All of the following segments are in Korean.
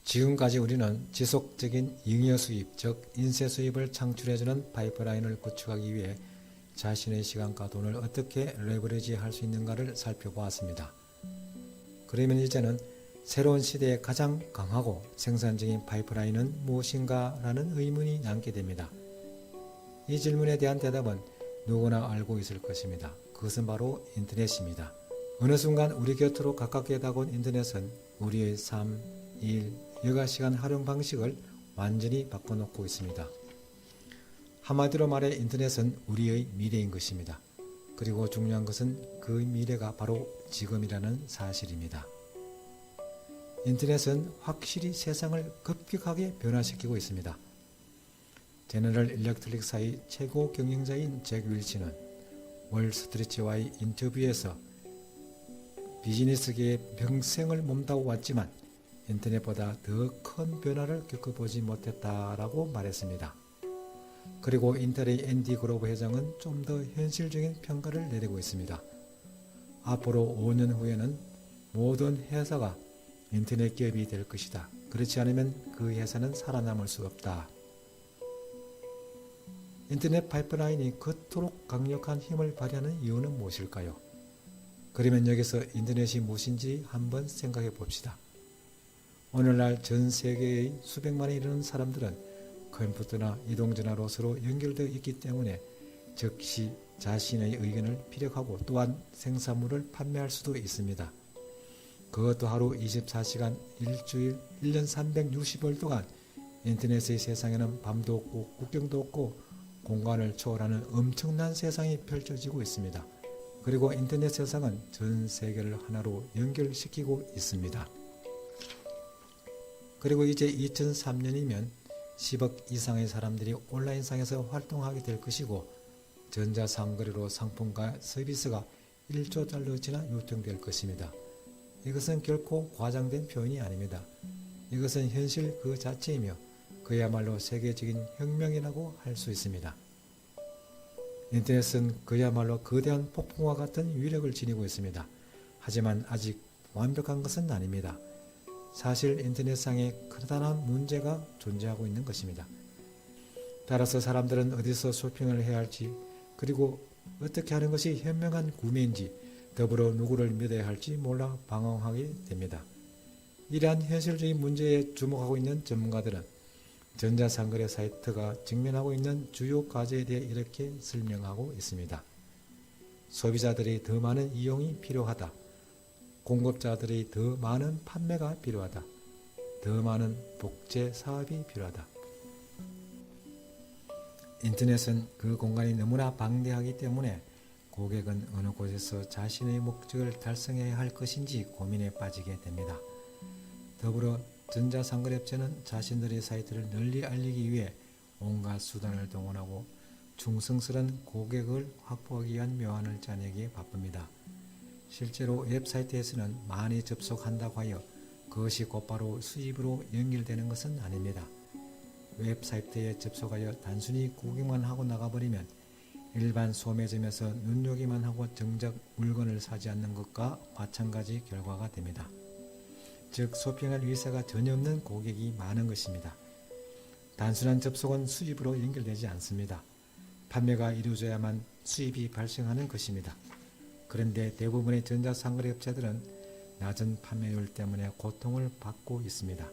지금까지 우리는 지속적인 잉여 수입, 즉 인쇄 수입을 창출해주는 파이프라인을 구축하기 위해 자신의 시간과 돈을 어떻게 레버리지할 수 있는가를 살펴보았습니다. 그러면 이제는 새로운 시대에 가장 강하고 생산적인 파이프라인은 무엇인가라는 의문이 남게 됩니다. 이 질문에 대한 대답은 누구나 알고 있을 것입니다. 그것은 바로 인터넷입니다. 어느 순간 우리 곁으로 가깝게 다가온 인터넷은 우리의 삶, 일, 여가시간 활용 방식을 완전히 바꿔놓고 있습니다. 한마디로 말해 인터넷은 우리의 미래인 것입니다. 그리고 중요한 것은 그 미래가 바로 지금이라는 사실입니다. 인터넷은 확실히 세상을 급격하게 변화시키고 있습니다. 제너럴 일렉트릭사의 최고 경영자인 잭 윌슨은 월스트리트와의 인터뷰에서 비즈니스계에 평생을 몸담고 왔지만 인터넷보다 더 큰 변화를 겪어보지 못했다라고 말했습니다. 그리고 인텔의 앤디 그로버 회장은 좀 더 현실적인 평가를 내리고 있습니다. 앞으로 5년 후에는 모든 회사가 인터넷 기업이 될 것이다. 그렇지 않으면 그 회사는 살아남을 수 없다. 인터넷 파이프라인이 그토록 강력한 힘을 발휘하는 이유는 무엇일까요? 그러면 여기서 인터넷이 무엇인지 한번 생각해 봅시다. 오늘날 전 세계의 수백만에 이르는 사람들은 컴퓨터나 이동전화로 서로 연결되어 있기 때문에 즉시 자신의 의견을 피력하고 또한 생산물을 판매할 수도 있습니다. 그것도 하루 24시간 일주일 1년 360일 동안 인터넷의 세상에는 밤도 없고 국경도 없고 공간을 초월하는 엄청난 세상이 펼쳐지고 있습니다. 그리고 인터넷 세상은 전 세계를 하나로 연결시키고 있습니다. 그리고 이제 2003년이면 10억 이상의 사람들이 온라인상에서 활동하게 될 것이고 전자상거래로 상품과 서비스가 1조 달러치나 유통될 것입니다. 이것은 결코 과장된 표현이 아닙니다. 이것은 현실 그 자체이며 그야말로 세계적인 혁명이라고 할 수 있습니다. 인터넷은 그야말로 거대한 폭풍과 같은 위력을 지니고 있습니다. 하지만 아직 완벽한 것은 아닙니다. 사실 인터넷상에 커다란 문제가 존재하고 있는 것입니다. 따라서 사람들은 어디서 쇼핑을 해야 할지 그리고 어떻게 하는 것이 현명한 구매인지 더불어 누구를 믿어야 할지 몰라 방황하게 됩니다. 이러한 현실적인 문제에 주목하고 있는 전문가들은 전자상거래 사이트가 직면하고 있는 주요 과제에 대해 이렇게 설명하고 있습니다. 소비자들이 더 많은 이용이 필요하다. 공급자들이 더 많은 판매가 필요하다. 더 많은 복제 사업이 필요하다. 인터넷은 그 공간이 너무나 방대하기 때문에 고객은 어느 곳에서 자신의 목적을 달성해야 할 것인지 고민에 빠지게 됩니다. 더불어 전자상거래업체는 자신들의 사이트를 널리 알리기 위해 온갖 수단을 동원하고 충성스런 고객을 확보하기 위한 묘안을 짜내기에 바쁩니다. 실제로 웹사이트에서는 많이 접속한다고 하여 그것이 곧바로 수입으로 연결되는 것은 아닙니다. 웹사이트에 접속하여 단순히 구경만 하고 나가버리면 일반 소매점에서 눈요기만 하고 정작 물건을 사지 않는 것과 마찬가지 결과가 됩니다. 즉 쇼핑할 위세가 전혀 없는 고객이 많은 것입니다. 단순한 접속은 수입으로 연결되지 않습니다. 판매가 이루어져야만 수입이 발생하는 것입니다. 그런데 대부분의 전자상거래 업체들은 낮은 판매율 때문에 고통을 받고 있습니다.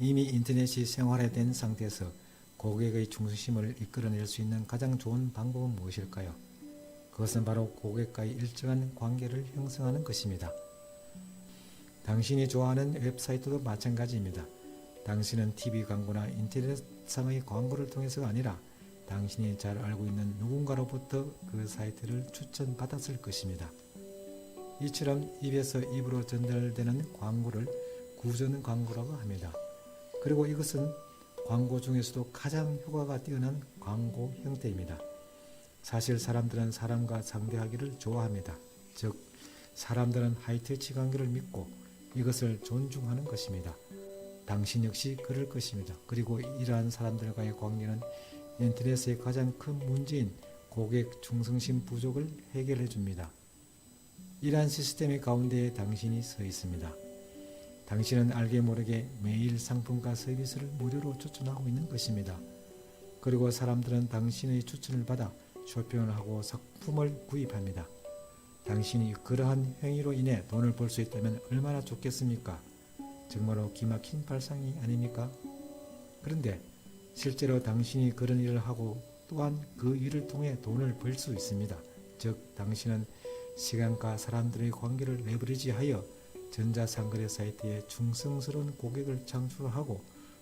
이미 인터넷이 생활화된 상태에서 고객의 충성심을 이끌어낼 수 있는 가장 좋은 방법은 무엇일까요? 그것은 바로 고객과의 일정한 관계를 형성하는 것입니다. 당신이 좋아하는 웹사이트도 마찬가지입니다. 당신은 TV 광고나 인터넷상의 광고를 통해서가 아니라 당신이 잘 알고 있는 누군가로부터 그 사이트를 추천받았을 것입니다. 이처럼 입에서 입으로 전달되는 광고를 구전 광고라고 합니다. 그리고 이것은 광고 중에서도 가장 효과가 뛰어난 광고 형태입니다. 사실 사람들은 사람과 상대하기를 좋아합니다. 즉, 사람들은 하이터치 관계를 믿고 이것을 존중하는 것입니다. 당신 역시 그럴 것입니다. 그리고 이러한 사람들과의 관계는 인터넷의 가장 큰 문제인 고객 충성심 부족을 해결해 줍니다. 이러한 시스템의 가운데에 당신이 서 있습니다. 당신은 알게 모르게 매일 상품과 서비스를 무료로 추천하고 있는 것입니다. 그리고 사람들은 당신의 추천을 받아 쇼핑을 하고 상품을 구입합니다. 당신이 그러한 행위로 인해 돈을 벌 수 있다면 얼마나 좋겠습니까? 정말로 기막힌 발상이 아닙니까? 그런데 실제로 당신이 그런 일을 하고 또한 그 일을 통해 돈을 벌 수 있습니다. 즉 당신은 시간과 사람들의 관계를 레버리지하여 전자상거래 사이트에 충성스러운 고객을 창출하고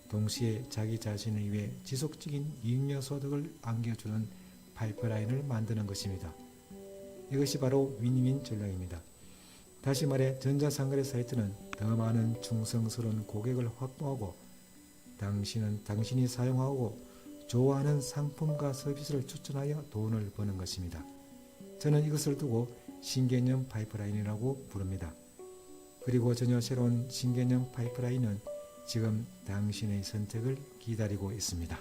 동시에 자기 자신을 위해 지속적인 잉여 소득을 안겨주는 파이프라인을 만드는 것입니다. 이것이 바로 윈윈 전략입니다. 다시 말해 전자상거래 사이트는 더 많은 충성스러운 고객을 확보하고 당신은 당신이 사용하고 좋아하는 상품과 서비스를 추천하여 돈을 버는 것입니다. 저는 이것을 두고 신개념 파이프라인이라고 부릅니다. 그리고 전혀 새로운 신개념 파이프라인은 지금 당신의 선택을 기다리고 있습니다.